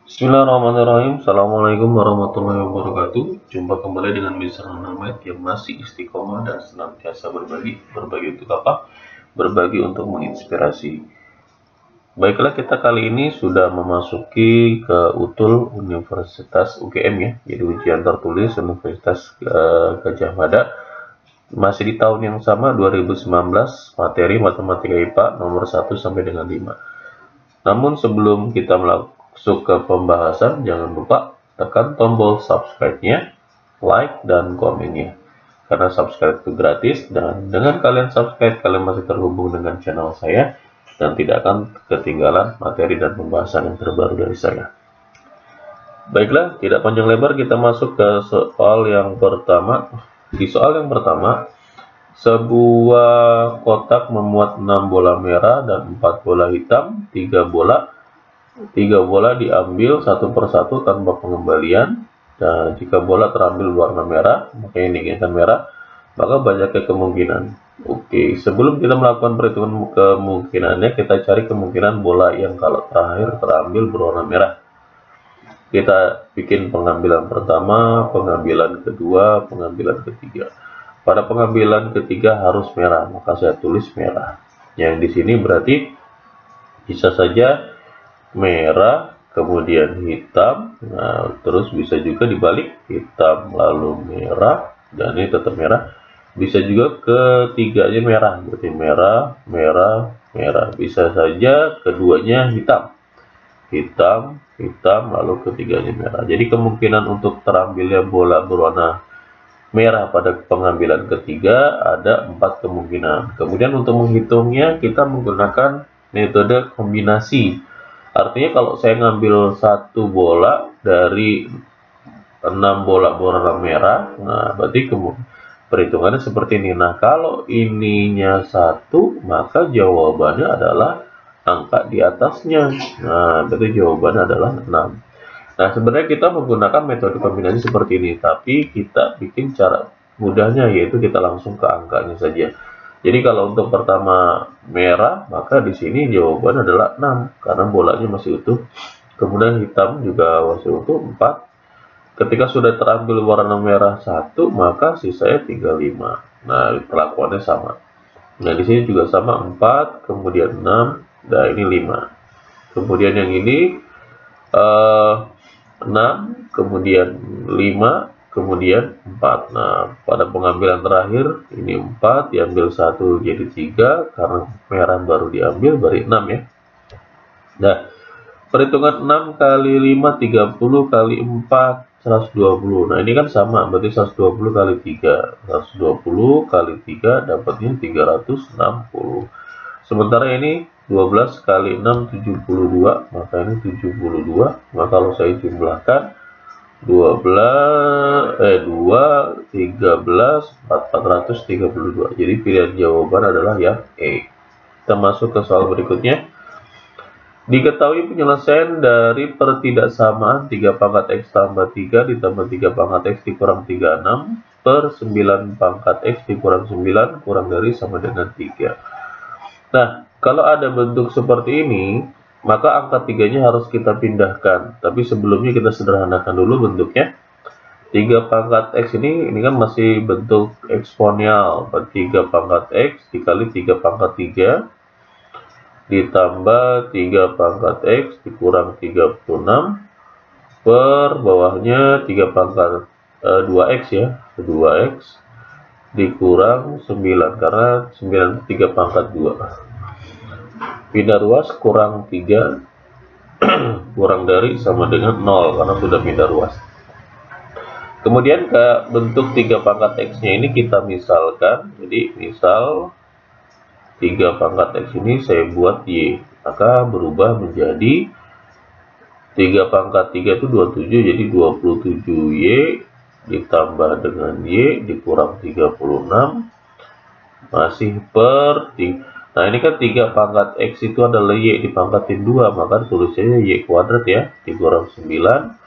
Bismillahirrahmanirrahim. Assalamualaikum warahmatullahi wabarakatuh. Jumpa kembali dengan Mr. Muhammad yang masih istiqomah dan senantiasa berbagi. Berbagi untuk apa? Berbagi untuk menginspirasi. Baiklah, kita kali ini sudah memasuki ke UTUL Universitas UGM ya. Jadi ujian tertulis Universitas Gadjah Mada. Masih di tahun yang sama 2019, materi Matematika IPA nomor 1 sampai dengan 5. Namun sebelum kita masuk ke pembahasan, jangan lupa tekan tombol subscribe-nya, like, dan komennya. Karena subscribe itu gratis, dan dengan kalian subscribe, kalian masih terhubung dengan channel saya, dan tidak akan ketinggalan materi dan pembahasan yang terbaru dari saya. Baiklah, tidak panjang lebar, kita masuk ke soal yang pertama. Di soal yang pertama, sebuah kotak memuat 6 bola merah dan 4 bola hitam, 3 bola diambil satu persatu tanpa pengembalian. Dan jika bola terambil warna merah, maka yang diinginkan merah, maka banyaknya kemungkinan. Oke, sebelum kita melakukan perhitungan kemungkinannya, kita cari kemungkinan bola yang kalau terakhir terambil berwarna merah. Kita bikin pengambilan pertama, pengambilan kedua, pengambilan ketiga. Pada pengambilan ketiga harus merah, maka saya tulis merah. Yang di sini berarti bisa saja merah, kemudian hitam. Nah, terus bisa juga dibalik, hitam lalu merah, dan ini tetap merah. Bisa juga ketiganya merah, berarti merah, merah, merah. Bisa saja keduanya hitam, hitam, hitam, lalu ketiganya merah. Jadi kemungkinan untuk terambilnya bola berwarna merah pada pengambilan ketiga ada 4 kemungkinan. Kemudian untuk menghitungnya kita menggunakan metode kombinasi. Artinya kalau saya ngambil satu bola dari 6 bola berwarna merah, nah berarti perhitungannya seperti ini. Nah, kalau ininya 1, maka jawabannya adalah angka di atasnya. Nah, berarti jawabannya adalah 6. Nah, sebenarnya kita menggunakan metode kombinasi seperti ini, tapi kita bikin cara mudahnya, yaitu kita langsung ke angkanya saja. Jadi kalau untuk pertama merah, maka di sini jawaban adalah 6 karena bolanya masih utuh. Kemudian hitam juga masih utuh 4. Ketika sudah terambil warna merah 1, maka sisanya tinggal 5. Nah, perlakuannya sama. Nah, di sini juga sama 4, kemudian 6, nah ini 5. Kemudian yang ini 6, kemudian 5, kemudian 4. Nah, pada pengambilan terakhir ini 4, diambil 1 jadi 3, karena merah baru diambil, berarti 6 ya. Nah, perhitungan 6 kali 5, 30 kali 4, 120. Nah, ini kan sama, berarti 120 kali 3. 120 kali 3 dapatnya 360. Sementara ini 12 kali 6, 72. Maka ini 72. Maka kalau saya jumlahkan 2, 13, 432. Jadi pilihan jawaban adalah yang E. Kita masuk ke soal berikutnya. Diketahui penyelesaian dari pertidaksamaan 3 pangkat X tambah 3 ditambah 3 pangkat X dikurang 36 per 9 pangkat X dikurang 9 kurang dari sama dengan 3. Nah, kalau ada bentuk seperti ini, maka angka 3-nya harus kita pindahkan. Tapi sebelumnya kita sederhanakan dulu bentuknya. 3 pangkat X ini kan masih bentuk eksponensial. 3 pangkat X dikali 3 pangkat 3 ditambah 3 pangkat X dikurang 36 per bawahnya 3 pangkat 2X ya, 2X dikurang 9, karena 9 3 pangkat 2. Pindah ruas kurang 3 kurang dari sama dengan 0 karena sudah pindah ruas. Kemudian ke bentuk 3 pangkat X-nya ini kita misalkan. Jadi misal 3 pangkat X ini saya buat Y, maka berubah menjadi 3 pangkat 3 itu 27, jadi 27Y ditambah dengan Y dikurang 36 masih per 3. Nah, ini kan 3 pangkat X itu adalah Y dipangkatin 2, maka tulisannya Y kuadrat ya, dikurang 9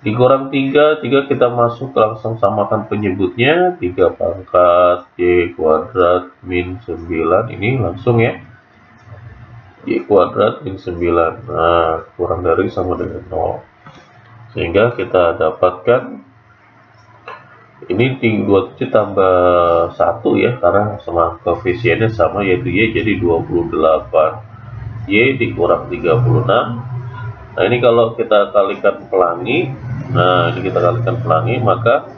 dikurang 3 kita masuk langsung samakan penyebutnya. 3 pangkat Y kuadrat min 9 ini langsung ya. Y kuadrat min 9. Nah, kurang dari sama dengan 0. Sehingga kita dapatkan ini 27 tambah 1 ya, karena sama koefisiennya sama, yaitu Y, jadi 28. Y dikurang 36. Nah, ini kalau kita kalikan pelangi, maka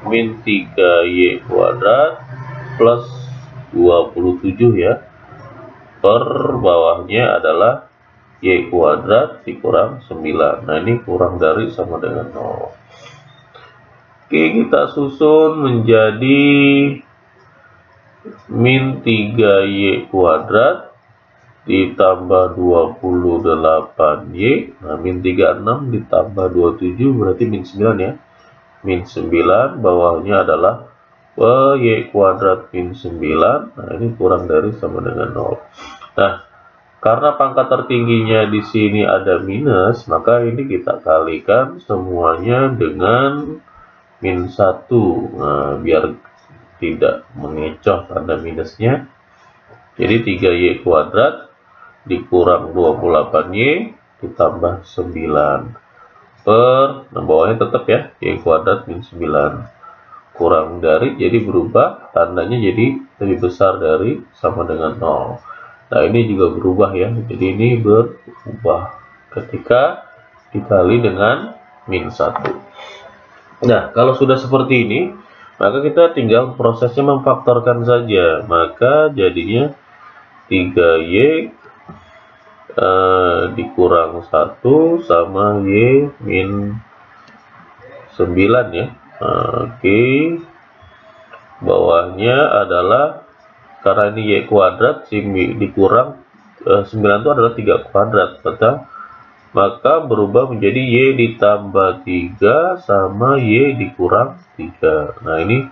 min 3Y kuadrat plus 27 ya, per bawahnya adalah Y kuadrat dikurang 9. Nah, ini kurang dari sama dengan 0. Oke, kita susun menjadi min 3Y kuadrat ditambah 28Y. Nah, min 36 ditambah 27 berarti min 9 ya. Min 9, bawahnya adalah Y kuadrat min 9. Nah, ini kurang dari sama dengan 0. Nah, karena pangkat tertingginya di sini ada minus, maka ini kita kalikan semuanya dengan min 1. Nah, biar tidak mengecoh tanda minusnya. Jadi 3Y kuadrat dikurang 28Y ditambah 9 per, nah bawahnya tetap ya, Y kuadrat min 9. Kurang dari, jadi berubah, tandanya jadi lebih besar dari sama dengan 0. Nah, ini juga berubah ya, jadi ini berubah ketika dikali dengan min 1. Nah, kalau sudah seperti ini, maka kita tinggal prosesnya memfaktorkan saja. Maka jadinya 3Y dikurang 1 sama Y min 9 ya. Oke, bawahnya adalah, karena ini Y kuadrat, dikurang 9 itu adalah 3 kuadrat, betul? Maka berubah menjadi Y ditambah 3 sama Y dikurang 3. Nah, ini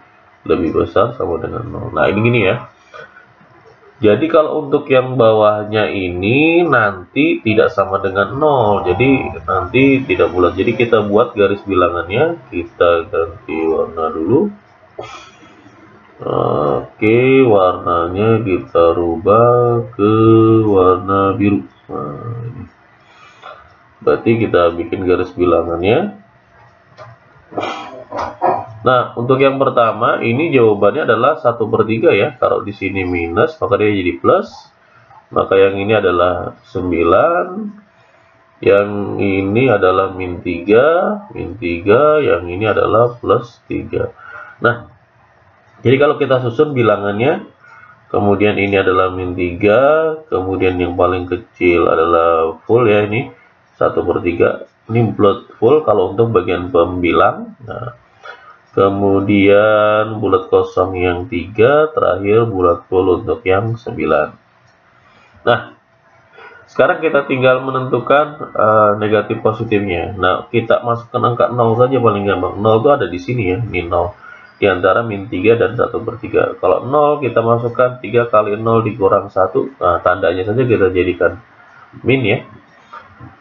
lebih besar sama dengan 0. Nah, ini gini ya. Jadi kalau untuk yang bawahnya ini nanti tidak sama dengan 0. Jadi nanti tidak bulat. Jadi kita buat garis bilangannya. Kita ganti warna dulu. Oke, warnanya kita rubah ke warna biru. Nah, ini. Berarti kita bikin garis bilangannya. Nah, untuk yang pertama ini jawabannya adalah 1/3 ya. Kalau di sini minus, maka dia jadi plus. Maka yang ini adalah 9. Yang ini adalah min 3, yang ini adalah plus 3. Nah, jadi kalau kita susun bilangannya, kemudian ini adalah min 3, kemudian yang paling kecil adalah full ya, ini 1/3. Ini bulat full kalau untuk bagian pembilang. Nah, kemudian bulat kosong yang 3, terakhir bulat full untuk yang 9. Nah, sekarang kita tinggal menentukan negatif positifnya. Nah, kita masukkan angka 0 saja paling gampang. 0 itu ada di sini ya, min 0. Di antara min 3 dan 1/3. Kalau 0 kita masukkan 3 kali 0 dikurang 1. Nah, tandanya saja kita jadikan min ya.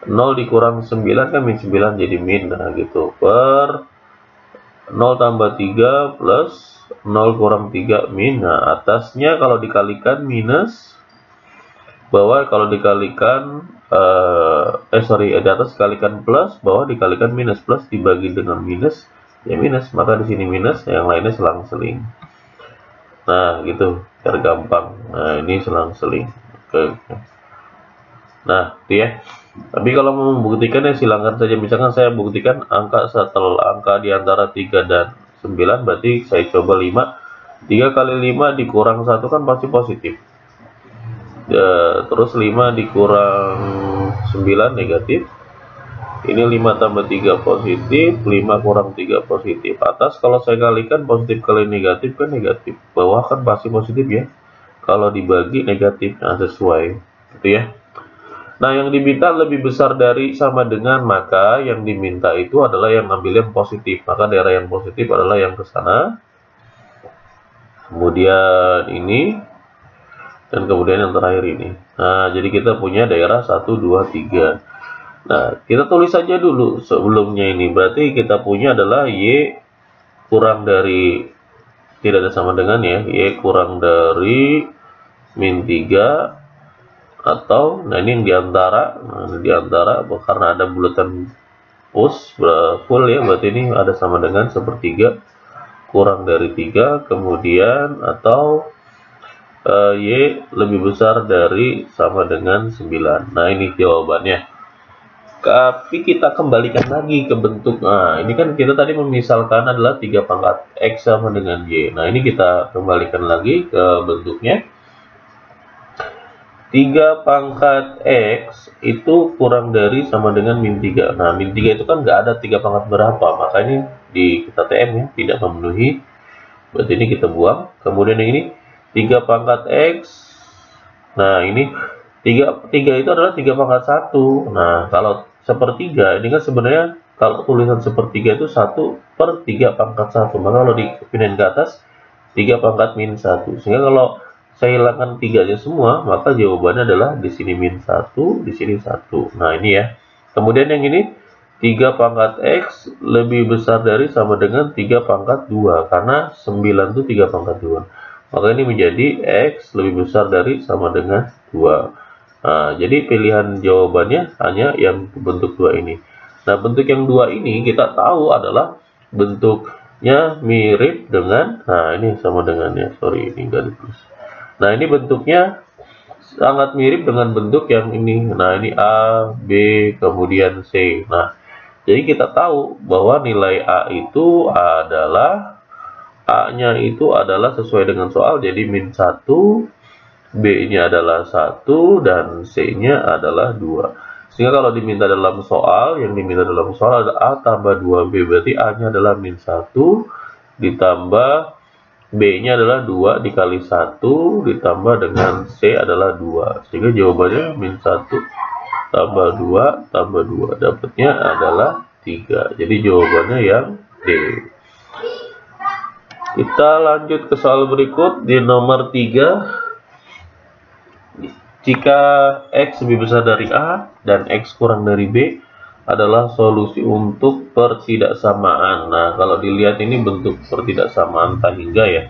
0 dikurang 9 kan min 9 jadi min. Nah, gitu. Per 0 tambah 3 plus 0 kurang 3 min. Nah, atasnya kalau dikalikan minus, bawah kalau dikalikan di atas kalikan plus, bawah dikalikan minus. Plus dibagi dengan minus ya minus, maka di sini minus, yang lainnya selang-seling. Nah, gitu biar gampang. Nah, ini selang-seling. Oke. Nah, itu ya. Tapi kalau mau membuktikan ya silahkan saja. Misalkan saya buktikan angka setelah angka di antara 3 dan 9, berarti saya coba 5. 3 kali 5 dikurang 1 kan pasti positif. Terus 5 dikurang 9 negatif. Ini 5 tambah 3 positif, 5 kurang 3 positif. Atas kalau saya kalikan positif kali negatif kan negatif. Bawah kan pasti positif ya. Kalau dibagi negatif, nah sesuai. Gitu ya. Nah, yang diminta lebih besar dari sama dengan, maka yang diminta itu adalah yang ambil yang positif. Maka daerah yang positif adalah yang ke sana. Kemudian ini. Dan kemudian yang terakhir ini. Nah, jadi kita punya daerah 1, 2, 3. Nah, kita tulis saja dulu sebelumnya ini. Berarti kita punya adalah Y kurang dari, tidak ada sama dengan ya. Y kurang dari min 3. atau nah ini yang diantara, nah diantara karena ada bulatan push full ya, berarti ini ada sama dengan sepertiga kurang dari 3, kemudian atau Y lebih besar dari sama dengan 9. Nah ini jawabannya. Tapi kita kembalikan lagi ke bentuk. Nah ini kan kita tadi memisalkan adalah 3 pangkat X sama dengan Y. Nah ini kita kembalikan lagi ke bentuknya. 3 pangkat X itu kurang dari sama dengan min 3. Nah, min 3 itu kan nggak ada 3 pangkat berapa. Makanya di kita TM ya, tidak memenuhi. Berarti ini kita buang. Kemudian yang ini 3 pangkat X. Nah, ini 3 itu adalah 3 pangkat 1. Nah, kalau sepertiga, ini kan sebenarnya kalau tulisan sepertiga itu 1/3 pangkat 1. Maka kalau dipindahin ke atas, 3 pangkat min 1. Sehingga kalau saya hilangkan 3-nya semua, maka jawabannya adalah di sini min 1, di sini 1. Nah, ini ya. Kemudian yang ini 3 pangkat X lebih besar dari sama dengan 3 pangkat 2. Karena 9 itu 3 pangkat 2. Maka ini menjadi X lebih besar dari sama dengan 2. Nah, jadi pilihan jawabannya hanya yang bentuk 2 ini. Nah, bentuk yang 2 ini kita tahu adalah bentuknya mirip dengan, nah ini sama dengannya, sorry ini enggak ditulis. Nah, ini bentuknya sangat mirip dengan bentuk yang ini. Nah, ini A, B, kemudian C. Nah, jadi kita tahu bahwa nilai A itu adalah, A-nya itu adalah sesuai dengan soal, jadi min 1, B-nya adalah 1, dan C-nya adalah 2. Sehingga kalau diminta dalam soal, yang diminta dalam soal ada A tambah 2B, berarti A-nya adalah min 1, ditambah B-nya adalah 2 dikali 1 ditambah dengan C adalah 2. Sehingga jawabannya min 1 tambah 2 tambah 2. Dapatnya adalah 3. Jadi jawabannya yang D. Kita lanjut ke soal berikut di nomor 3. Jika X lebih besar dari A dan X kurang dari B adalah solusi untuk pertidaksamaan. Nah, kalau dilihat ini bentuk pertidaksamaan tak hingga ya,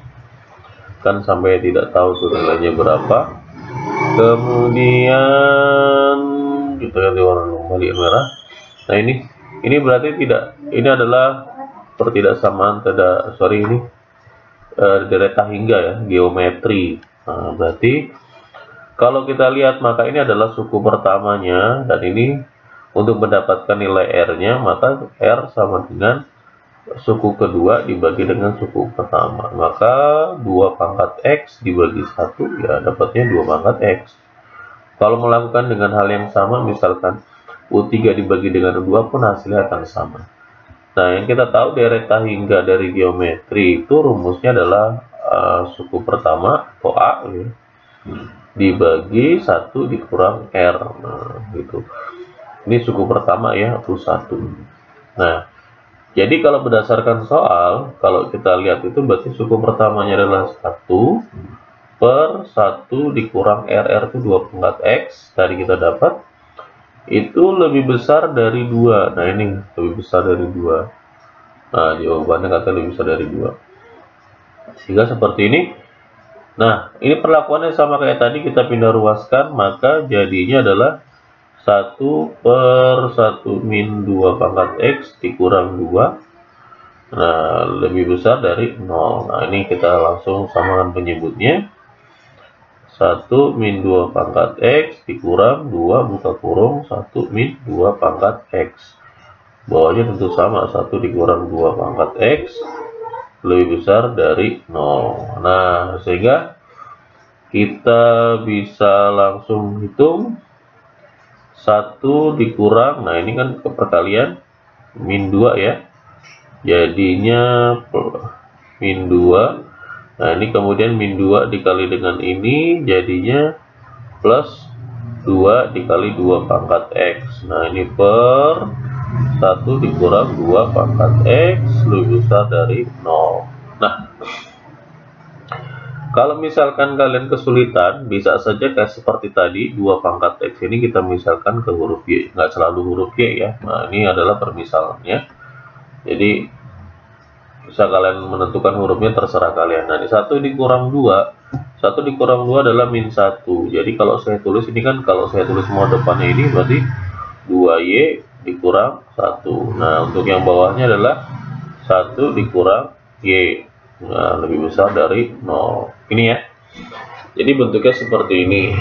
kan sampai tidak tahu tuh nilainya berapa. Kemudian kita ganti warna kembali merah. Nah, ini berarti tidak, ini adalah pertidaksamaan ini dari tak hingga ya, geometri. Nah, berarti kalau kita lihat maka ini adalah suku pertamanya, dan ini untuk mendapatkan nilai R-nya, maka R sama dengan suku kedua dibagi dengan suku pertama. Maka 2 pangkat X dibagi 1, ya dapatnya 2 pangkat X. Kalau melakukan dengan hal yang sama, misalkan U3 dibagi dengan U2 pun hasilnya akan sama. Nah, yang kita tahu dari tak hingga dari geometri itu rumusnya adalah suku pertama atau A ya, dibagi 1 dikurang R. Nah, gitu. Ini suku pertama ya, U1. Nah, jadi kalau berdasarkan soal, kalau kita lihat itu berarti suku pertamanya adalah 1/1 dikurang RR itu 2 pangkat X. Tadi kita dapat itu lebih besar dari 2. Nah, ini lebih besar dari 2. Nah, jawabannya kata lebih besar dari 2. Sehingga seperti ini. Nah, ini perlakuannya sama kayak tadi, kita pindah ruaskan, maka jadinya adalah 1/1 min 2 pangkat X dikurang 2. Nah, lebih besar dari 0. Nah, ini kita langsung samakan penyebutnya. 1 min 2 pangkat X dikurang 2 buka kurung 1 min 2 pangkat X. Bawahnya tentu sama, 1 dikurang 2 pangkat X lebih besar dari 0. Nah, sehingga kita bisa langsung hitung 1 dikurang, nah ini kan perkalian min 2 ya, jadinya min 2. Nah, ini kemudian min 2 dikali dengan ini jadinya plus 2 dikali 2 pangkat X. Nah, ini per 1 dikurang 2 pangkat X lebih besar dari 0. Nah, kalau misalkan kalian kesulitan, bisa saja kayak seperti tadi, 2 pangkat X ini kita misalkan ke huruf Y. Nggak selalu huruf Y ya. Nah, ini adalah permisalannya. Jadi, bisa kalian menentukan hurufnya terserah kalian. Nah, ini 1 dikurang 2. 1 1 dikurang 2 adalah min 1. Jadi kalau saya tulis ini kan, kalau saya tulis mau depannya ini berarti 2Y dikurang 1. Nah, untuk yang bawahnya adalah 1 dikurang Y. Nah, lebih besar dari 0. Ini ya. Jadi bentuknya seperti ini.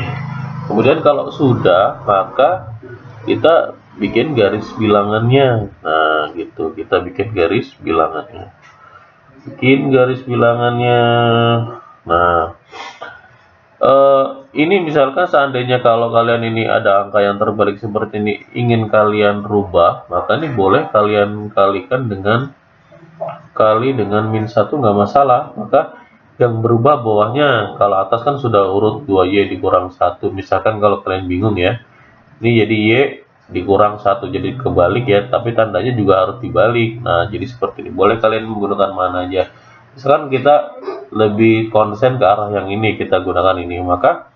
Kemudian kalau sudah, maka kita bikin garis bilangannya. Nah, gitu. Kita bikin garis bilangannya. Bikin garis bilangannya. Nah, ini misalkan seandainya kalau kalian ini ada angka yang terbalik seperti ini, ingin kalian rubah, maka ini boleh kalian kalikan dengan min 1, nggak masalah. Maka yang berubah bawahnya, kalau atas kan sudah urut 2Y dikurang 1. Misalkan kalau kalian bingung ya, ini jadi Y dikurang 1, jadi kebalik ya, tapi tandanya juga harus dibalik. Nah, jadi seperti ini. Boleh kalian menggunakan mana aja. Misalkan kita lebih konsen ke arah yang ini, kita gunakan ini. Maka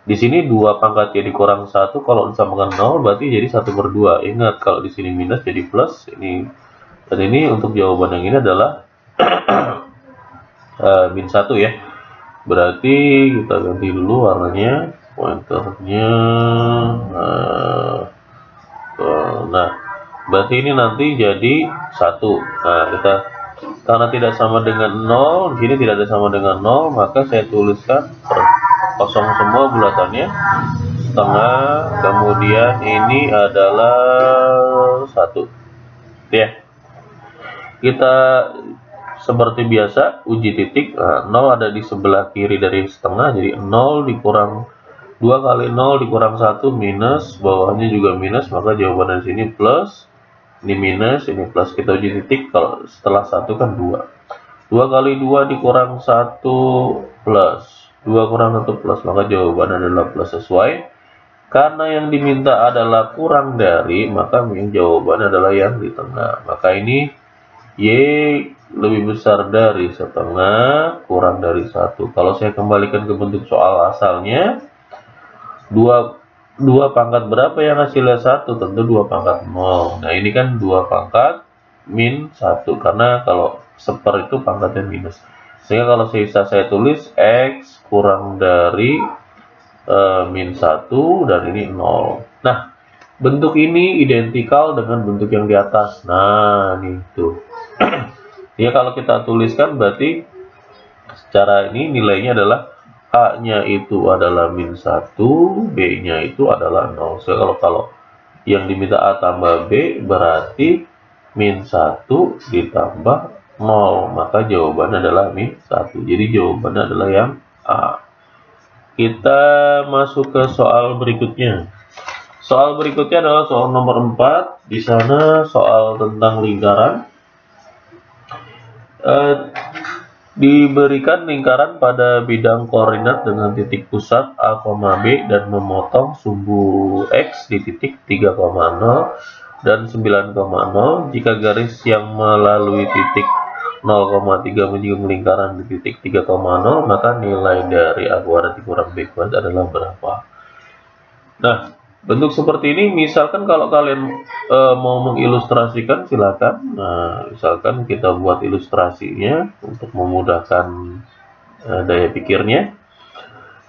di sini 2 pangkat Y dikurang 1, kalau disamakan 0 berarti jadi 1/2. Ingat, kalau di sini minus jadi plus ini. Dan ini untuk jawaban yang ini adalah min 1 ya. Berarti kita ganti dulu warnanya, pointernya. Nah, berarti ini nanti jadi 1. Nah, kita karena tidak sama dengan 0, di sini tidak ada sama dengan 0, maka saya tuliskan kosong semua bulatannya, setengah, kemudian ini adalah 1. Ya. Kita seperti biasa uji titik. Nah, 0 ada di sebelah kiri dari setengah, jadi 0 dikurang 2 kali 0 dikurang 1 minus, bawahnya juga minus, maka jawaban dari sini plus. Ini minus, ini plus. Kita uji titik, kalau setelah 1 kan 2. 2 kali 2 dikurang 1 plus. 2 kurang 1 plus, maka jawabannya adalah plus sesuai. Karena yang diminta adalah kurang dari, maka jawabannya adalah yang di tengah. Maka ini Y lebih besar dari setengah kurang dari 1. Kalau saya kembalikan ke bentuk soal asalnya, 2 pangkat berapa yang hasilnya 1? Tentu 2 pangkat 0. Nah, ini kan 2 pangkat min 1, karena kalau seper itu pangkatnya minus. Sehingga kalau sisa saya tulis X kurang dari min 1, dan ini 0. Nah, bentuk ini identikal dengan bentuk yang di atas. Nah, ini tuh. Ya, kalau kita tuliskan berarti secara ini nilainya adalah A-nya itu adalah min 1, B-nya itu adalah 0. So, kalau yang diminta A tambah B berarti min 1 ditambah 0. Maka jawabannya adalah min 1. Jadi jawabannya adalah yang A. Kita masuk ke soal berikutnya. Soal berikutnya adalah soal nomor 4. Di sana soal tentang lingkaran. Diberikan lingkaran pada bidang koordinat dengan titik pusat A, B dan memotong sumbu X di titik 3,0 dan 9,0. Jika garis yang melalui titik 0,3 menjunjung lingkaran di titik 3,0, maka nilai dari A kuadrat dikurang B kuadrat adalah berapa? Nah, bentuk seperti ini, misalkan kalau kalian mau mengilustrasikan, silakan. Nah, misalkan kita buat ilustrasinya untuk memudahkan daya pikirnya.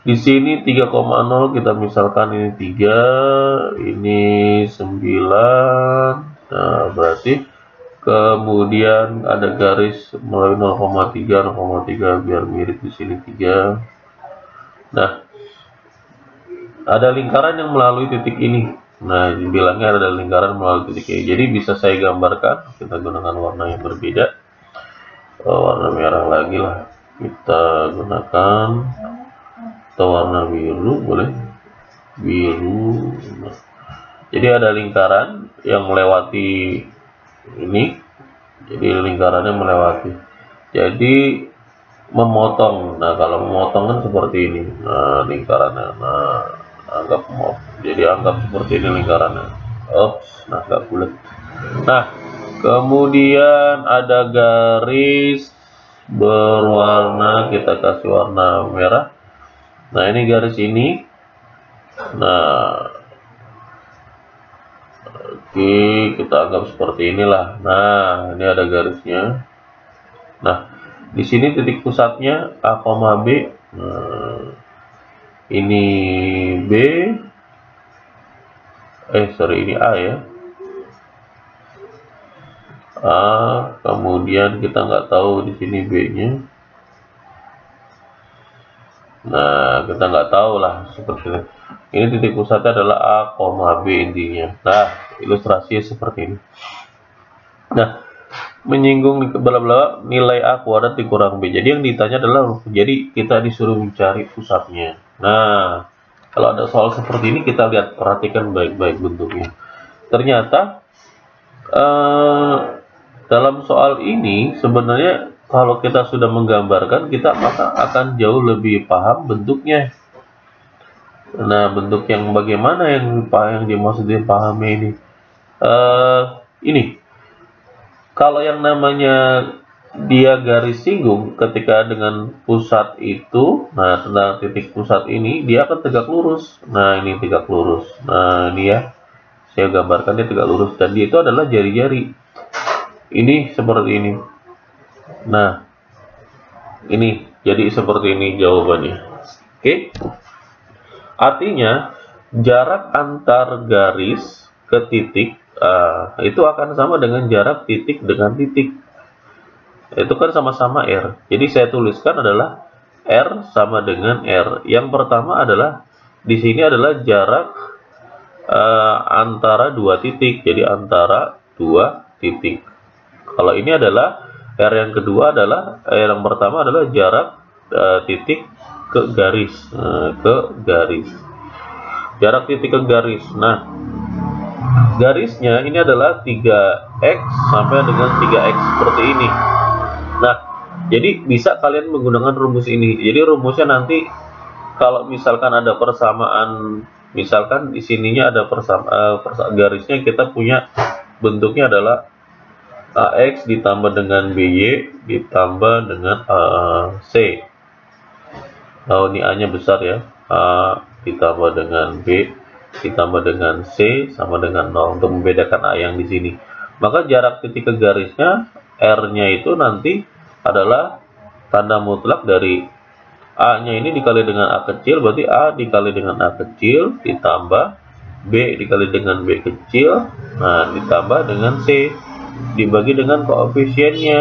Di sini 3,0 kita misalkan ini 3, ini 9. Nah, berarti kemudian ada garis melalui 0,3 biar mirip di sini 3. Nah, ada lingkaran yang melalui titik ini. Nah, dibilangnya ada lingkaran melalui titik ini. Jadi bisa saya gambarkan. Kita gunakan warna yang berbeda. Warna merah lagi lah. Kita gunakan, atau warna biru boleh. Biru. Nah, jadi ada lingkaran yang melewati ini. Jadi lingkarannya melewati. Jadi memotong. Nah, kalau memotong kan seperti ini. Nah, lingkarannya. Nah, anggap mau, jadi anggap seperti ini lingkarannya. Nah, nggak bulat. Nah, kemudian ada garis berwarna, kita kasih warna merah. Nah, ini garis ini. Nah, oke, kita anggap seperti inilah. Nah, ini ada garisnya. Nah, di sini titik pusatnya A, B. Nah, ini B, ini A ya. A, kemudian kita nggak tahu di sini B-nya. Nah, kita nggak tahu lah seperti ini. Ini titik pusatnya adalah A, B intinya. Nah, ilustrasinya seperti ini. Nah, menyinggung bla nilai A kuadrat dikurang B. Jadi yang ditanya adalah, jadi kita disuruh mencari pusatnya. Nah, kalau ada soal seperti ini kita lihat, perhatikan baik-baik bentuknya. Ternyata dalam soal ini sebenarnya kalau kita sudah menggambarkan, kita maka akan jauh lebih paham bentuknya. Nah, bentuk yang bagaimana yang dimaksud dipahami ini? Ini, kalau yang namanya dia garis singgung ketika dengan pusat itu, nah tentang titik pusat ini dia akan tegak lurus. Nah, ini tegak lurus. Nah, ini ya, saya gambarkan dia tegak lurus dan dia itu adalah jari-jari. Ini seperti ini. Nah, ini jadi seperti ini jawabannya. Oke. Artinya jarak antar garis ke titik itu akan sama dengan jarak titik dengan titik. Itu kan sama-sama R. Jadi saya tuliskan adalah R sama dengan R. Yang pertama adalah di sini adalah jarak antara dua titik. Jadi antara dua titik. Kalau ini adalah R yang kedua adalah yang pertama adalah jarak titik ke garis, jarak titik ke garis. Nah, garisnya ini adalah 3x sampai dengan 3x seperti ini. Nah, jadi bisa kalian menggunakan rumus ini. Jadi rumusnya nanti kalau misalkan ada persamaan, misalkan di sininya ada garisnya kita punya bentuknya adalah AX ditambah dengan BY ditambah dengan C. Oh, ini A nya besar ya. A ditambah dengan B ditambah dengan C sama dengan 0 untuk membedakan A yang di sini. Maka jarak titik ke garisnya R-nya itu nanti adalah tanda mutlak dari A-nya ini dikali dengan A kecil, berarti A dikali dengan A kecil ditambah B dikali dengan B kecil, nah ditambah dengan C dibagi dengan koefisiennya,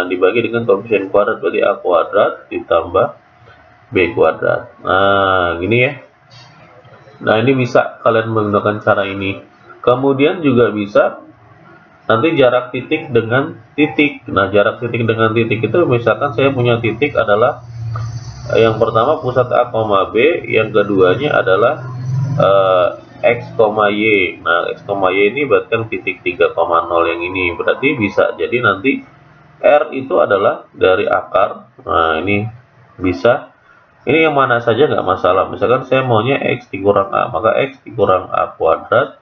dibagi dengan koefisien kuadrat, berarti A kuadrat ditambah B kuadrat. Nah, gini ya. Nah, ini bisa kalian menggunakan cara ini. Kemudian juga bisa nanti jarak titik dengan titik. Nah, jarak titik dengan titik itu misalkan saya punya titik adalah yang pertama pusat A, B, yang keduanya adalah X, Y. Nah, X, Y ini berarti kan titik 3,0 yang ini. Berarti bisa jadi nanti R itu adalah dari akar. Nah, ini bisa. Ini yang mana saja nggak masalah. Misalkan saya maunya X dikurang A, maka X dikurang A kuadrat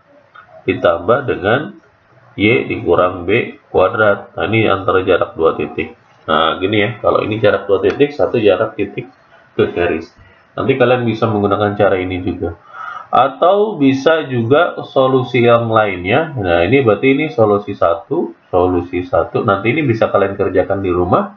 ditambah dengan Y dikurang B kuadrat. Nah, ini antara jarak dua titik. Nah, gini ya. Kalau ini jarak dua titik, satu jarak titik ke garis. Nanti kalian bisa menggunakan cara ini juga. Atau bisa juga solusi yang lainnya. Nah, ini berarti ini solusi satu. Nanti ini bisa kalian kerjakan di rumah.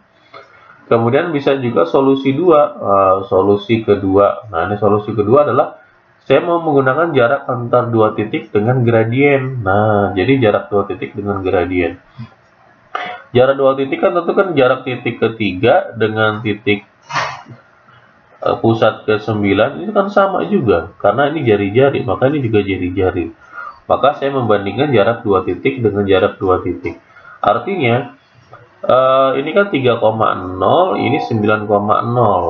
Kemudian bisa juga solusi 2. Solusi kedua. Nah, ini solusi kedua adalah saya mau menggunakan jarak antar dua titik dengan gradien. Nah, jadi jarak dua titik dengan gradien. Jarak dua titik kan tentu kan jarak titik ketiga dengan titik pusat ke-9 ini kan sama juga, karena ini jari-jari, maka ini juga jari-jari. Maka saya membandingkan jarak dua titik dengan jarak dua titik. Artinya ini kan 3,0, ini 9,0.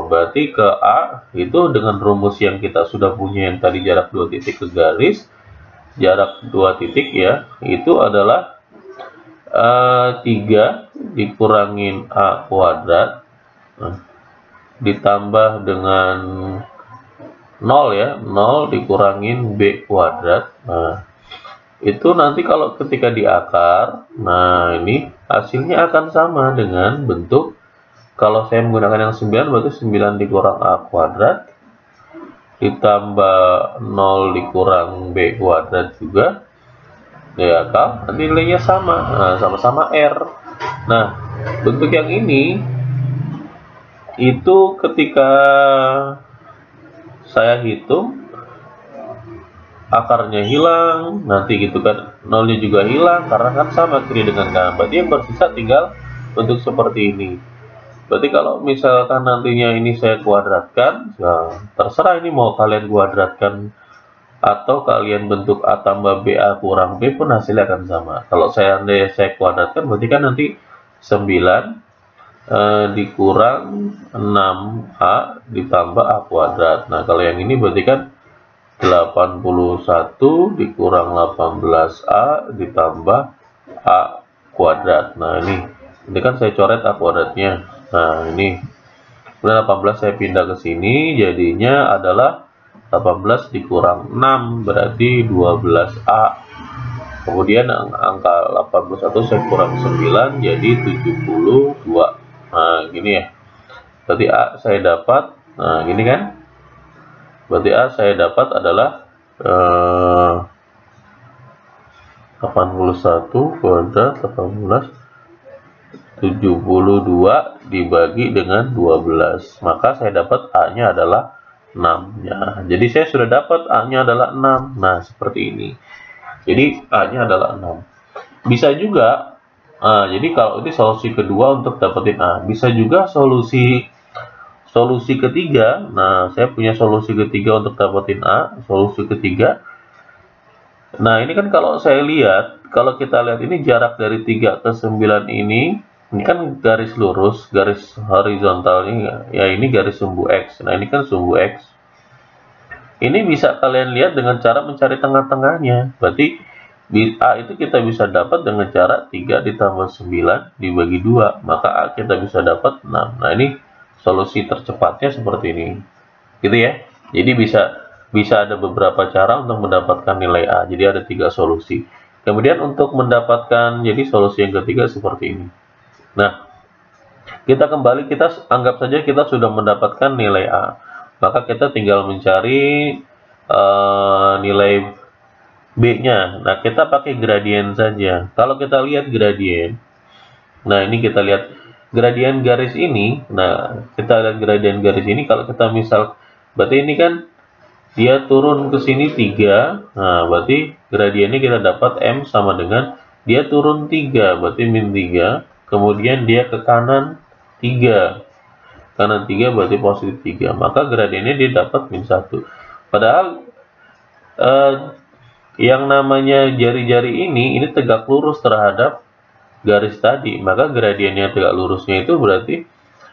Berarti ke A itu dengan rumus yang kita sudah punya yang tadi jarak dua titik ke garis, jarak dua titik ya, itu adalah 3 dikurangin A kuadrat. Ditambah dengan 0 ya, 0 dikurangin B kuadrat. Nah, itu nanti kalau ketika di akar, nah ini hasilnya akan sama dengan bentuk, kalau saya menggunakan yang 9 berarti 9 dikurang A kuadrat ditambah 0 dikurang B kuadrat juga di akar, nanti nilainya sama. Nah, sama-sama R. Nah, bentuk yang ini itu ketika saya hitung akarnya hilang, nanti gitu kan, nolnya juga hilang karena kan sama kiri dengan kanan. Berarti yang bersisa tinggal bentuk seperti ini. Berarti kalau misalkan nantinya ini saya kuadratkan, ya terserah ini mau kalian kuadratkan atau kalian bentuk A tambah BA kurang B pun hasilnya akan sama. Kalau saya kuadratkan berarti kan nanti 9 dikurang 6A ditambah A kuadrat. Nah kalau yang ini berarti kan 81 dikurang 18A ditambah A kuadrat. Nah ini kan saya coret A kuadratnya. Nah ini kemudian 18 saya pindah ke sini, jadinya adalah 18 dikurang 6 berarti 12A. Kemudian angka 81 saya kurang 9 jadi 72. Nah gini ya, berarti A saya dapat, nah gini kan, berarti A saya dapat adalah 81 kuadrat 18 72 dibagi dengan 12, maka saya dapat A nya adalah 6 ya. Jadi saya sudah dapat A nya adalah 6. Nah seperti ini, jadi A nya adalah 6. Bisa juga jadi kalau ini solusi kedua untuk dapetin A, bisa juga solusi ketiga. Nah saya punya solusi ketiga untuk dapetin A, solusi ketiga. Nah ini kan kalau saya lihat, kalau kita lihat ini jarak dari 3 ke 9 ini kan garis lurus, garis horizontalnya ya ini garis sumbu X. Nah ini kan sumbu X. Ini bisa kalian lihat dengan cara mencari tengah-tengahnya. Berarti A itu kita bisa dapat dengan cara 3 ditambah 9 dibagi 2, maka A kita bisa dapat 6. Nah ini solusi tercepatnya seperti ini, gitu ya. Jadi bisa ada beberapa cara untuk mendapatkan nilai A. Jadi ada 3 solusi. Kemudian untuk mendapatkan jadi solusi yang ketiga seperti ini. Nah kita kembali, kita anggap saja kita sudah mendapatkan nilai A, maka kita tinggal mencari nilai B-nya. Nah, kita pakai gradien saja. Kalau kita lihat gradien, nah ini kita lihat gradien garis ini. Nah, kita lihat gradien garis ini. Kalau kita misal, berarti ini kan dia turun ke sini 3. Nah, berarti gradiennya kita dapat M sama dengan dia turun 3, berarti min 3. Kemudian dia ke kanan 3. Kanan 3 berarti positif 3. Maka gradiennya dia dapat min 1. Padahal yang namanya jari-jari ini tegak lurus terhadap garis tadi, maka gradiennya tegak lurusnya itu berarti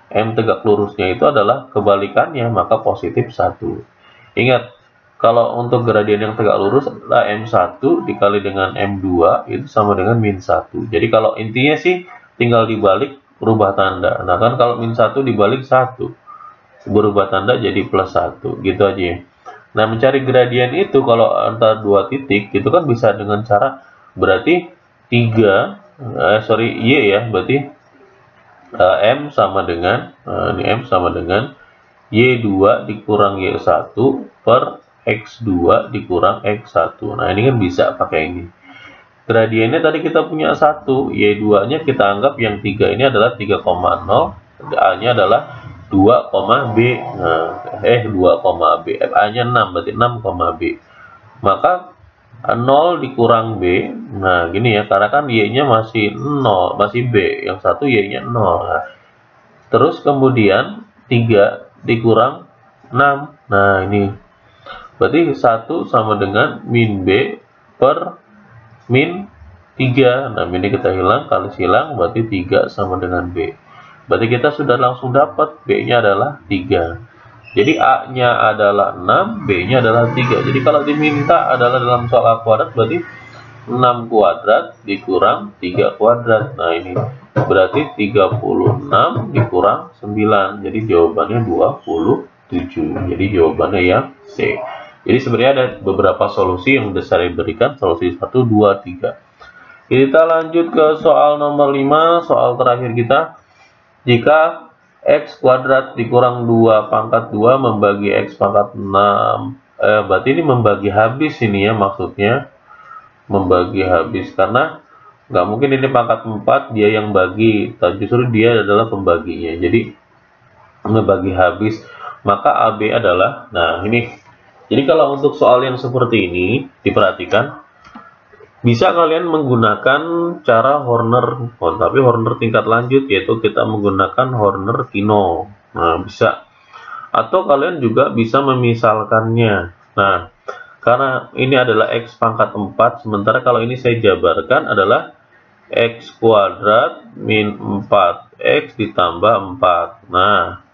M tegak lurusnya itu adalah kebalikannya, maka positif 1. Ingat, kalau untuk gradien yang tegak lurus adalah M1 dikali dengan M2 itu sama dengan min 1. Jadi kalau intinya sih tinggal dibalik berubah tanda. Nah kan kalau min 1 dibalik 1 berubah tanda jadi plus 1, gitu aja ya. Nah, mencari gradien itu kalau antara 2 titik itu kan bisa dengan cara berarti Y ya, berarti M sama dengan ini M sama dengan Y2 dikurang Y1 per X2 dikurang X1. Nah, ini kan bisa pakai ini. Gradiennya tadi kita punya 1, Y2-nya kita anggap yang 3 ini adalah 3,0, A-nya adalah 2, B. Nah, 2, B. A-nya 6, berarti 6, B. Maka 0 dikurang B. Nah, gini ya, karena kan Y-nya masih 0, masih B. Yang satu Y-nya 0. Nah, terus kemudian 3 dikurang 6. Nah, ini. Berarti 1 sama dengan min B per min 3. Nah, ini kita hilang, kali hilang, berarti 3 sama dengan B. Berarti kita sudah langsung dapat B-nya adalah 3. Jadi A-nya adalah 6, B-nya adalah 3. Jadi kalau diminta adalah dalam soal A kuadrat, berarti 6 kuadrat dikurang 3 kuadrat. Nah, ini berarti 36 dikurang 9. Jadi jawabannya 27. Jadi jawabannya yang C. Jadi sebenarnya ada beberapa solusi yang sudah saya berikan, solusi 1, 2, 3. Kita lanjut ke soal nomor 5, soal terakhir kita. Jika X kuadrat dikurang 2 pangkat 2 membagi X pangkat 6, berarti ini membagi habis ini ya, maksudnya membagi habis, karena nggak mungkin ini pangkat 4 dia yang bagi, justru dia adalah pembaginya. Jadi membagi habis, maka AB adalah, nah ini. Jadi kalau untuk soal yang seperti ini diperhatikan, bisa kalian menggunakan cara Horner, tapi Horner tingkat lanjut, yaitu kita menggunakan Horner Kino. Nah, bisa. Atau kalian juga bisa memisalkannya. Nah, karena ini adalah X pangkat 4, sementara kalau ini saya jabarkan adalah X kuadrat min 4X ditambah 4. Nah,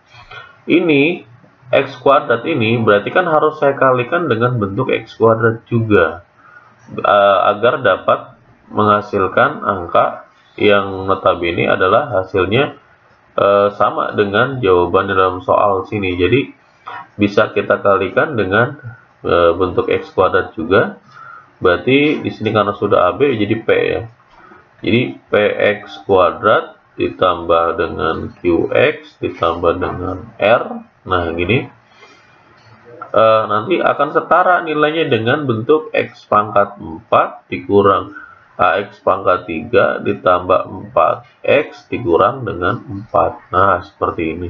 ini X kuadrat ini berarti kan harus saya kalikan dengan bentuk X kuadrat juga, agar dapat menghasilkan angka yang notabene adalah hasilnya sama dengan jawaban dalam soal sini. Jadi bisa kita kalikan dengan bentuk X kuadrat juga. Berarti di sini karena sudah AB jadi P ya. Jadi PX kuadrat ditambah dengan QX ditambah dengan R. Nah gini, nanti akan setara nilainya dengan bentuk X pangkat 4 dikurang AX pangkat 3 ditambah 4X dikurang dengan 4. Nah seperti ini.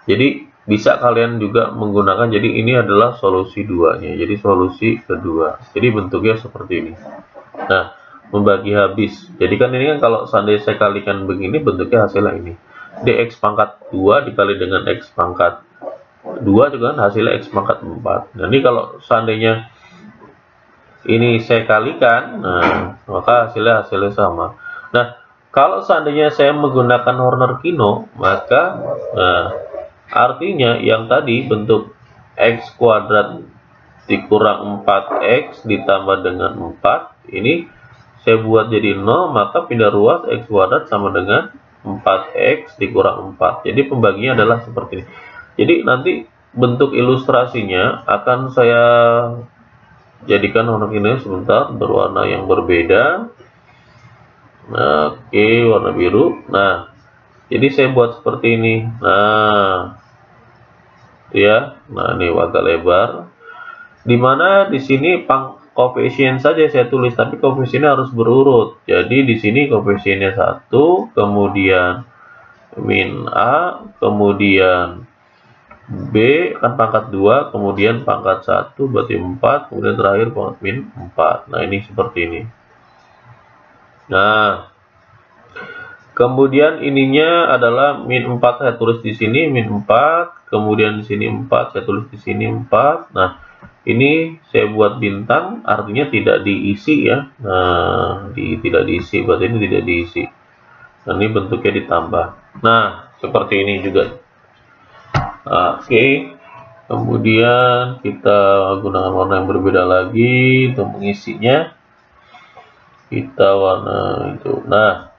Jadi bisa kalian juga menggunakan, jadi ini adalah solusi duanya, jadi solusi kedua. Jadi bentuknya seperti ini. Nah, membagi habis. Jadi kan ini kan kalau seandainya saya kalikan begini, bentuknya hasilnya ini. Dx pangkat 2 dikali dengan X pangkat 2 juga kan hasilnya X pangkat 4. Nah, ini kalau seandainya ini saya kalikan, nah, maka hasilnya sama. Nah, kalau seandainya saya menggunakan Horner Kino, maka nah, artinya yang tadi bentuk X kuadrat dikurang 4X ditambah dengan 4, ini saya buat jadi 0, maka pindah ruas X kuadrat sama dengan 4X dikurang 4. Jadi pembaginya adalah seperti ini. Jadi nanti bentuk ilustrasinya akan saya jadikan warna ini sebentar, berwarna yang berbeda. Nah, oke, warna biru. Nah, jadi saya buat seperti ini. Nah, ya, nah ini agak lebar. Dimana di sini koefisien saja saya tulis, tapi koefisiennya harus berurut. Jadi di sini koefisiennya 1, kemudian min A, kemudian B kan pangkat 2, kemudian pangkat 1 berarti 4, kemudian terakhir pangkat min 4. Nah, ini seperti ini. Nah, kemudian ininya adalah min 4 saya tulis di sini min 4, kemudian di sini 4 saya tulis di sini 4. Nah, ini saya buat bintang, artinya tidak diisi ya. Nah, tidak diisi, berarti ini tidak diisi. Nah, ini bentuknya ditambah. Nah, seperti ini juga. Oke. Kemudian kita gunakan warna yang berbeda lagi untuk mengisinya. Kita warna itu. Nah,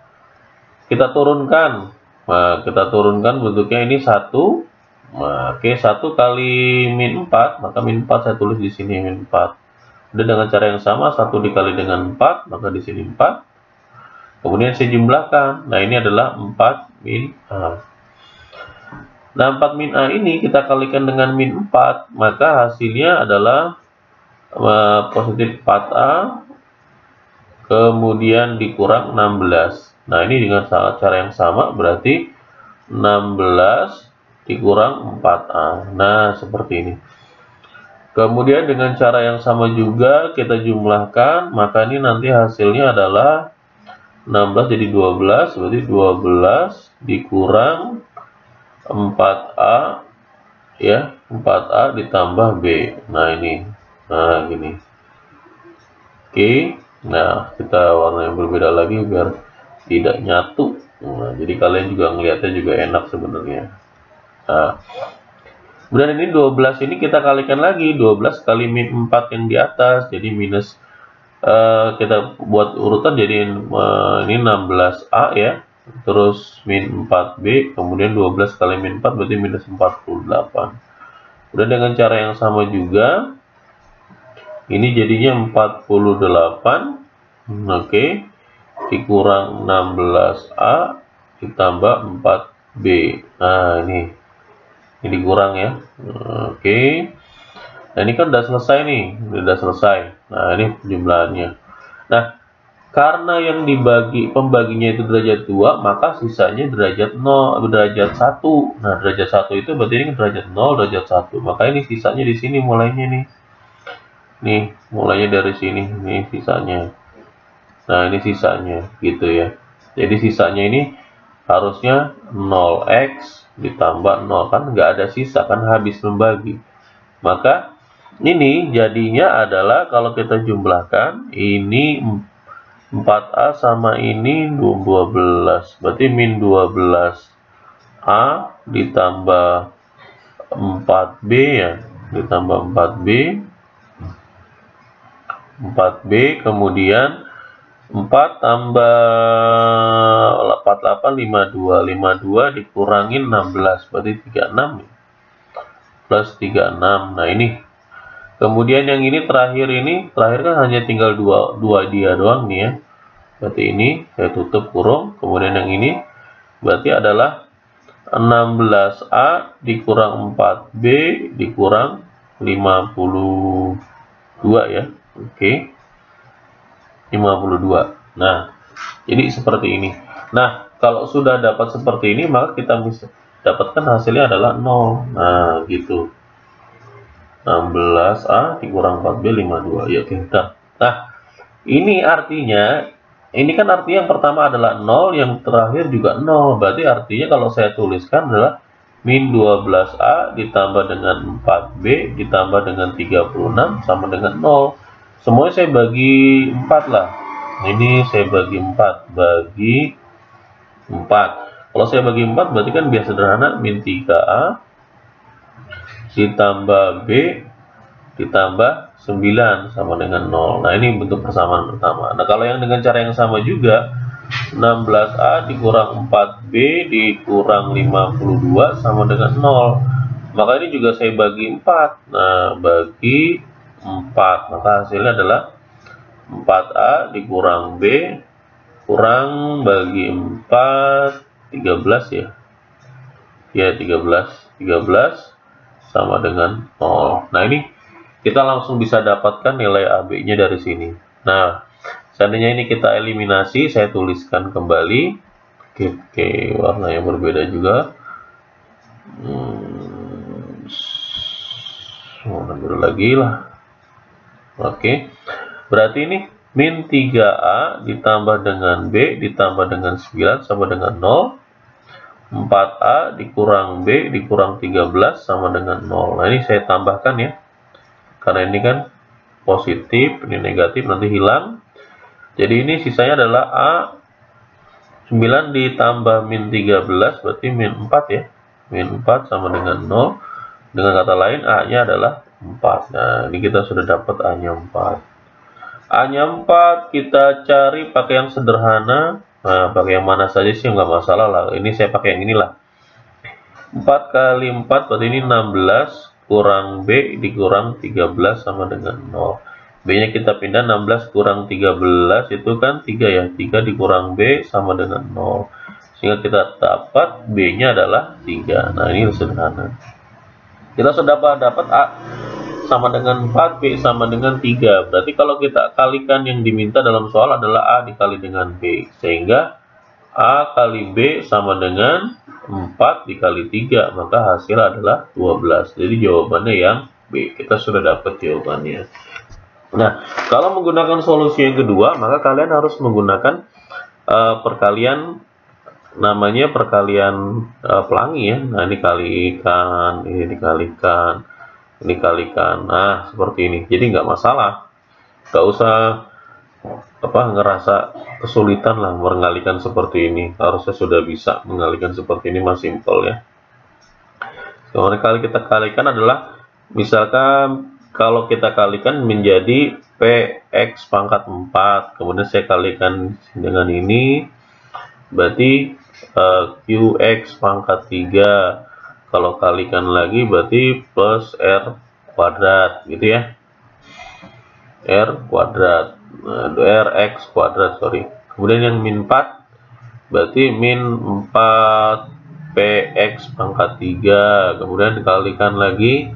kita turunkan. Nah, kita turunkan bentuknya ini 1. Nah, oke, 1 kali min 4, maka min 4 saya tulis di sini min 4. Dan dengan cara yang sama, 1 dikali dengan 4, maka di sini 4. Kemudian saya jumlahkan. Nah, ini adalah 4 min A. Nah, 4 min A ini kita kalikan dengan min 4, maka hasilnya adalah positif 4A, kemudian dikurang 16. Nah, ini dengan cara yang sama, berarti 16 dikurang 4A. Nah, seperti ini. Kemudian dengan cara yang sama juga kita jumlahkan, maka ini nanti hasilnya adalah 16 jadi 12, berarti 12 dikurang 4A ya, 4A ditambah B. Nah, ini. Nah, gini. Oke. Nah, kita warna yang berbeda lagi biar tidak nyatu. Nah, jadi kalian juga ngelihatnya juga enak sebenarnya. Nah, kemudian ini 12 ini kita kalikan lagi, 12 kali min 4 yang di atas, jadi minus, kita buat urutan jadi ini 16A ya, terus min 4B, kemudian 12 kali min 4 berarti minus 48. Kemudian dengan cara yang sama juga, ini jadinya 48, oke, dikurang 16A ditambah 4B. Nah, ini kurang ya. Oke. Nah, ini kan udah selesai nih, udah selesai. Nah, ini jumlahannya. Nah, Karena yang dibagi pembaginya itu derajat 2, maka sisanya derajat 0, derajat 1. Nah, derajat 1 itu berarti ini derajat 0, derajat 1. Maka ini sisanya di sini mulainya nih. Nih, mulainya dari sini, nih sisanya. Nah, ini sisanya gitu ya. Jadi sisanya ini harusnya 0x ditambah 0, kan nggak ada sisa, kan habis membagi. Maka ini jadinya adalah kalau kita jumlahkan ini 4A sama ini 12, berarti min 12A ditambah 4B ya, ditambah 4B, kemudian 4 tambah 48, 52 dikurangin 16, berarti 36 plus 36. Nah ini kemudian yang ini terakhir kan hanya tinggal dua dia doang nih ya. Berarti ini saya tutup kurung, kemudian yang ini berarti adalah 16A dikurang 4B dikurang 52 ya. Oke. 52. Nah, jadi seperti ini. Nah, kalau sudah dapat seperti ini, maka kita bisa dapatkan hasilnya adalah 0. Nah, gitu. 16A dikurang 4B 52. Ya, oke. Nah, ini artinya, ini kan artinya yang pertama adalah 0, yang terakhir juga 0. Berarti artinya kalau saya tuliskan adalah min 12A ditambah dengan 4B ditambah dengan 36 sama dengan 0. Semuanya saya bagi 4 lah. Ini saya bagi 4. Bagi 4. Kalau saya bagi 4 berarti kan biasa sederhana min 3A ditambah B ditambah 9 sama dengan 0. Nah ini bentuk persamaan pertama. Nah kalau yang dengan cara yang sama juga 16A dikurang 4B dikurang 52 sama dengan 0. Maka ini juga saya bagi 4. Nah bagi 4, maka hasilnya adalah 4A dikurang B kurang bagi 4 13 ya. Ya 13 sama dengan 0. Nah ini kita langsung bisa dapatkan nilai AB-nya dari sini. Nah seandainya ini kita eliminasi, saya tuliskan kembali. Oke, warna yang berbeda juga. Warna biru lagi lah. Oke, berarti ini min 3A ditambah dengan B ditambah dengan 9 sama dengan 0. 4A dikurang B dikurang 13 sama dengan 0. Nah ini saya tambahkan ya, karena ini kan positif, ini negatif, nanti hilang. Jadi ini sisanya adalah A 9 ditambah min 13 berarti min 4 ya. Min 4 sama dengan 0. Dengan kata lain A nya adalah 4. Nah ini kita sudah dapat A nya 4. A nya 4 kita cari pakai yang sederhana. Nah pakai yang mana saja sih nggak masalah lah. Ini saya pakai yang inilah. 4 kali 4 berarti ini 16 kurang B dikurang 13 sama dengan 0. B nya kita pindah, 16 kurang 13 itu kan 3 ya. 3 dikurang B sama dengan 0. Sehingga kita dapat B nya adalah 3. Nah ini sederhana. Kita sudah dapat A sama dengan 4, B sama dengan 3. Berarti kalau kita kalikan yang diminta dalam soal adalah A dikali dengan B. Sehingga A kali B sama dengan 4 dikali 3. Maka hasil adalah 12. Jadi jawabannya yang B. Kita sudah dapat jawabannya. Nah, kalau menggunakan solusi yang kedua, maka kalian harus menggunakan perkalian, namanya perkalian pelangi ya. Nah, ini kalikan, ini dikalikan, ini kalikan. Nah, seperti ini. Jadi nggak masalah. Nggak usah ngerasa kesulitan lah mengalikan seperti ini. Harusnya sudah bisa mengalikan seperti ini, mas simple ya. Kemudian kali kita kalikan adalah misalkan kalau kita kalikan menjadi PX pangkat 4, kemudian saya kalikan dengan ini, berarti QX pangkat 3, kalau kalikan lagi berarti plus R kuadrat, gitu ya. R kuadrat, RX kuadrat, sorry. Kemudian yang min 4, berarti min 4 PX pangkat 3, kemudian dikalikan lagi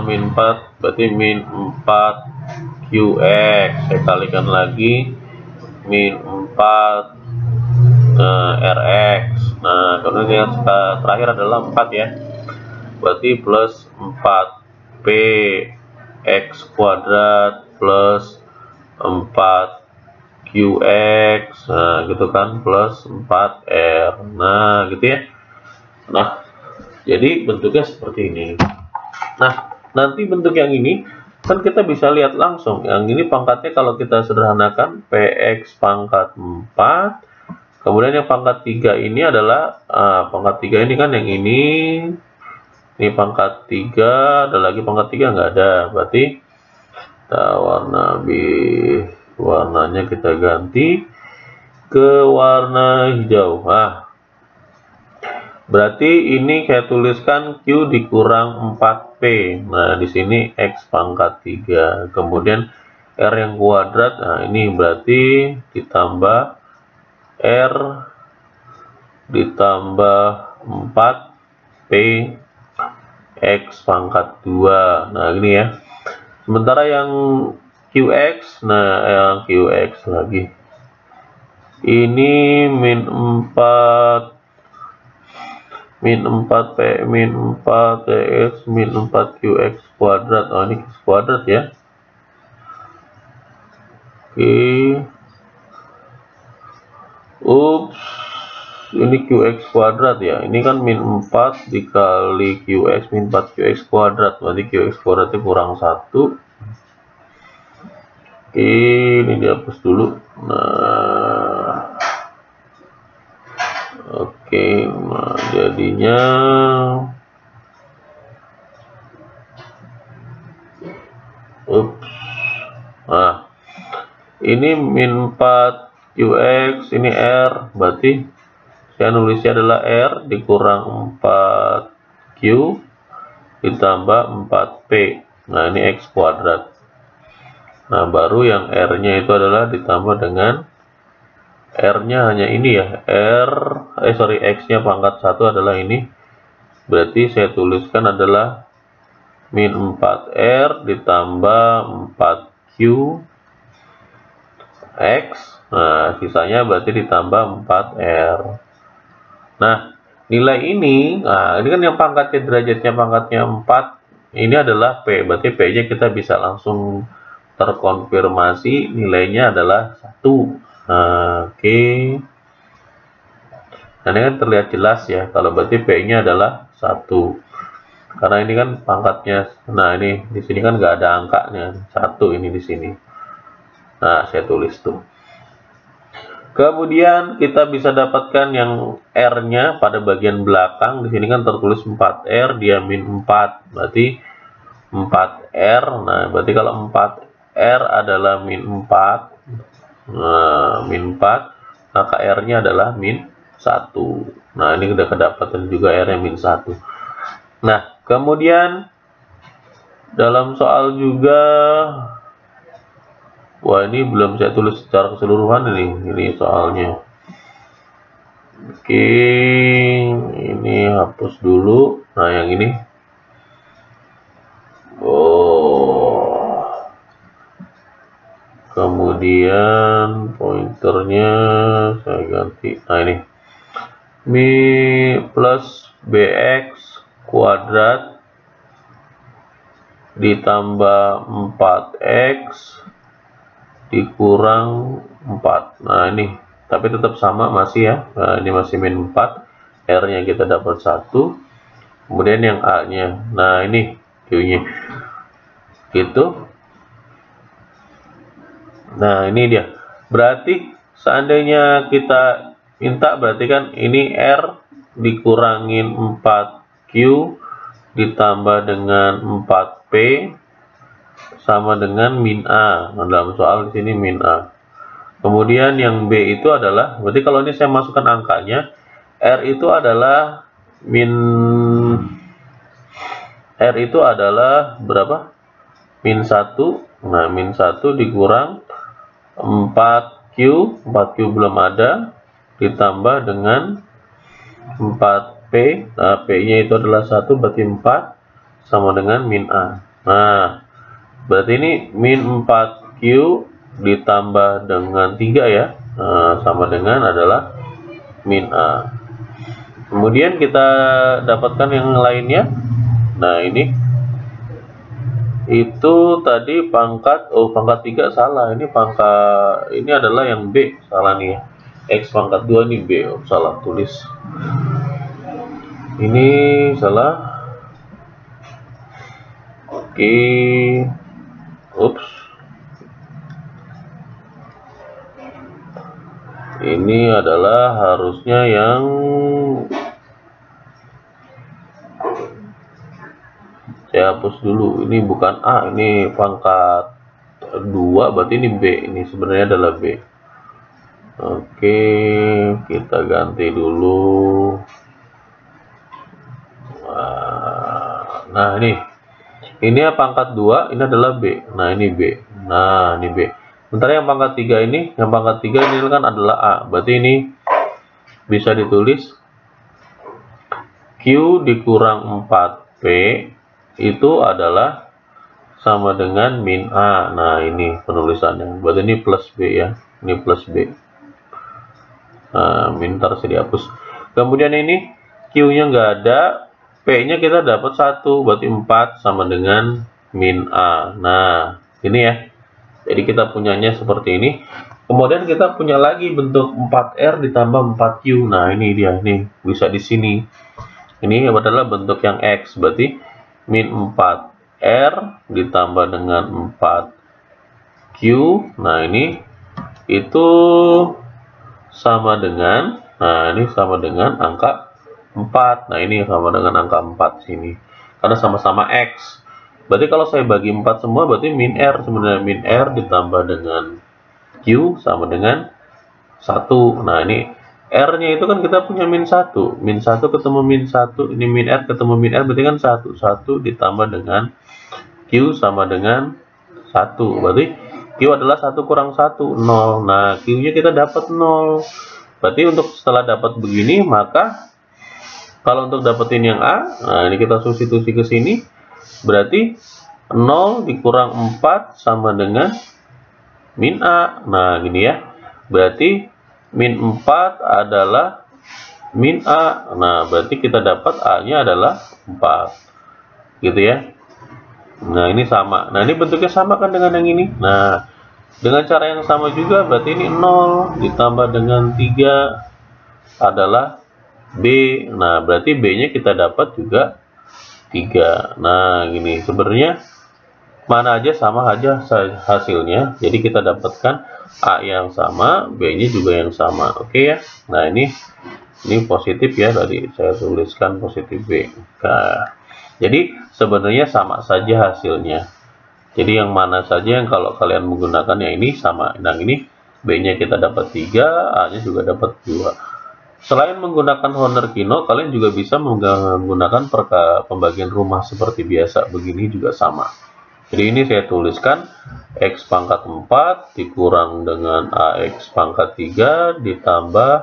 min 4 berarti min 4 Q QX, saya kalikan lagi min 4 RX. Nah, kemudian yang terakhir adalah 4 ya, berarti plus 4P X kuadrat plus 4 QX, nah gitu kan, plus 4R. Nah gitu ya. Nah jadi bentuknya seperti ini. Nah nanti bentuk yang ini kan kita bisa lihat langsung. Yang ini pangkatnya kalau kita sederhanakan PX pangkat 4, kemudian yang pangkat 3 ini adalah pangkat 3 ini kan yang ini pangkat 3, ada lagi pangkat 3 nggak ada, berarti kita warnanya kita ganti ke warna hijau. Nah, berarti ini saya tuliskan Q dikurang 4P. Nah, di sini X pangkat 3. Kemudian R yang kuadrat. Nah, ini berarti ditambah R ditambah 4P X pangkat 2. Nah, ini ya. Sementara yang QX, nah yang QX lagi ini min 4 P min 4 TX min 4 QX kuadrat. Oh ini X kuadrat ya. Oke. Ups, ini QX kuadrat ya. Ini kan min 4 dikali QX min 4 QX kuadrat, berarti QX kuadratnya kurang 1. Ini dihapus dulu. Nah, oke, nah jadinya nah ini min 4 QX, ini R, berarti saya nulisnya adalah R dikurang 4Q ditambah 4P. Nah ini X kuadrat. Nah baru yang R-nya itu adalah ditambah dengan R-nya hanya ini ya, X-nya pangkat 1 adalah ini, berarti saya tuliskan adalah min 4R ditambah 4Q X. Nah sisanya berarti ditambah 4R. Nah nilai ini, nah ini kan yang pangkatnya derajatnya pangkatnya 4, ini adalah P, berarti P nya kita bisa langsung terkonfirmasi nilainya adalah 1. Oke. Nah ini kan terlihat jelas ya, kalau berarti P nya adalah 1, karena ini kan pangkatnya. Nah ini di sini kan nggak ada angkanya, 1 ini di sini. Nah saya tulis tuh. Kemudian kita bisa dapatkan yang R-nya pada bagian belakang. Di sini kan tertulis 4R, dia min 4, berarti 4R. Nah berarti kalau 4R adalah min 4, min 4, maka R-nya adalah min 1. Nah ini udah kedapatan juga R-nya min 1. Nah kemudian dalam soal juga, wah ini belum saya tulis secara keseluruhan ini soalnya. Oke, ini hapus dulu. Nah yang ini, kemudian pointernya saya ganti. Nah ini mi plus bx kuadrat ditambah 4x dikurang 4. Nah ini tapi tetap sama masih ya. Nah ini masih min 4, R nya kita dapat 1, kemudian yang A nya, nah ini Q nya gitu. Nah ini dia, berarti seandainya kita minta, berarti kan ini R dikurangin 4Q ditambah dengan 4P sama dengan min A. Nah, dalam soal di sini min A. Kemudian yang B itu adalah, berarti kalau ini saya masukkan angkanya, R itu adalah berapa? Min 1. Nah, min 1 dikurang 4Q belum ada, ditambah dengan 4P. Nah, P-nya itu adalah 1, berarti 4 sama dengan min A. Nah, berarti ini min 4 Q ditambah dengan 3 ya, sama dengan adalah min A. Kemudian kita dapatkan yang lainnya. Nah, ini itu tadi pangkat, pangkat 3 salah, ini pangkat, ini adalah yang B, salah nih ya. X pangkat 2 ini B, salah tulis. Ini salah. Oke. Ups. Ini adalah harusnya yang saya hapus dulu. Ini bukan A, ini pangkat 2, berarti ini B. Ini sebenarnya adalah B. Oke, kita ganti dulu. Nah, ini ya pangkat 2, ini adalah B. Nah, ini B. Nah, ini B. Sementara yang pangkat 3 ini, ini kan adalah A. Berarti ini bisa ditulis Q dikurang 4P itu adalah sama dengan min A. Nah, ini penulisannya. Berarti ini plus B ya. Ini plus B. Nah, min ntar saya dihapus. Kemudian ini Q-nya nggak ada. P-nya kita dapat 1. Berarti 4 sama dengan min A. Nah, ini ya. Jadi kita punyanya seperti ini. Kemudian kita punya lagi bentuk 4R ditambah 4Q. Nah, ini dia. Ini bisa di sini. Ini adalah bentuk yang X. Berarti min 4R ditambah dengan 4Q. Nah, ini itu sama dengan, nah ini sama dengan angka 4. Nah, ini sama dengan angka 4 sini. Karena sama-sama X. Berarti kalau saya bagi 4 semua, berarti min R. Sebenarnya min R ditambah dengan Q sama dengan 1. Nah, ini R-nya itu kan kita punya min 1. Min 1 ketemu min 1. Ini min R ketemu min R, berarti kan 1. 1 ditambah dengan Q sama dengan 1. Berarti Q adalah 1 kurang 1, 0. Nah, Q-nya kita dapat 0. Berarti untuk setelah dapat begini, maka kalau untuk dapetin yang A, nah ini kita substitusi ke sini. Berarti 0 dikurang 4 sama dengan min A. Nah, gini ya. Berarti min 4 adalah min A. Nah, berarti kita dapat A-nya adalah 4. Gitu ya. Nah, ini sama. Nah, ini bentuknya sama kan dengan yang ini. Nah, dengan cara yang sama juga, berarti ini 0 ditambah dengan 3 adalah B. Nah, berarti B-nya kita dapat juga 3. Nah, gini. Sebenarnya mana aja sama aja hasilnya. Jadi kita dapatkan A yang sama, B-nya juga yang sama. Oke ya. Nah, ini positif ya, tadi saya tuliskan positif B. Nah, jadi sebenarnya sama saja hasilnya. Jadi yang mana saja yang kalau kalian menggunakan yang ini sama. Nah, ini B-nya kita dapat 3, A-nya juga dapat 2. Selain menggunakan Horner Kino, kalian juga bisa menggunakan pembagian rumah seperti biasa. Begini juga sama. Jadi ini saya tuliskan X pangkat 4 dikurang dengan AX pangkat 3 ditambah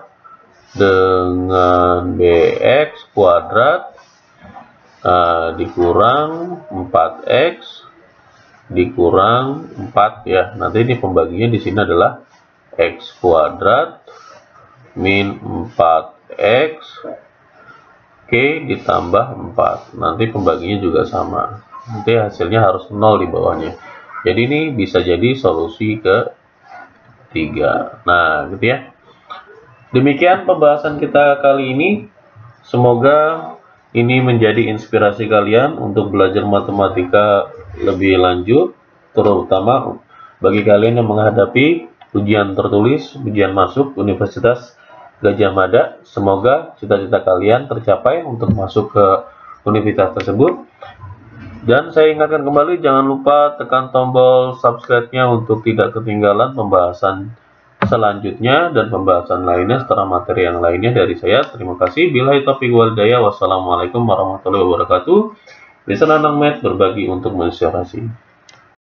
dengan BX kuadrat dikurang 4X dikurang 4 ya. Nanti ini pembaginya di sini adalah X kuadrat min 4X K ditambah 4. Nanti pembaginya juga sama. Nanti hasilnya harus 0 di bawahnya. Jadi ini bisa jadi solusi ke 3. Nah, gitu ya. Demikian pembahasan kita kali ini. Semoga ini menjadi inspirasi kalian untuk belajar matematika lebih lanjut, terutama bagi kalian yang menghadapi ujian tertulis, ujian masuk Universitas Gadjah Mada. Semoga cita-cita kalian tercapai untuk masuk ke universitas tersebut. Dan saya ingatkan kembali, jangan lupa tekan tombol subscribe-nya untuk tidak ketinggalan pembahasan selanjutnya dan pembahasan lainnya serta materi yang lainnya dari saya. Terima kasih. Billahi taufiq wal hidayah. Wassalamualaikum warahmatullahi wabarakatuh. Bisa Nanang Med berbagi untuk menginspirasi.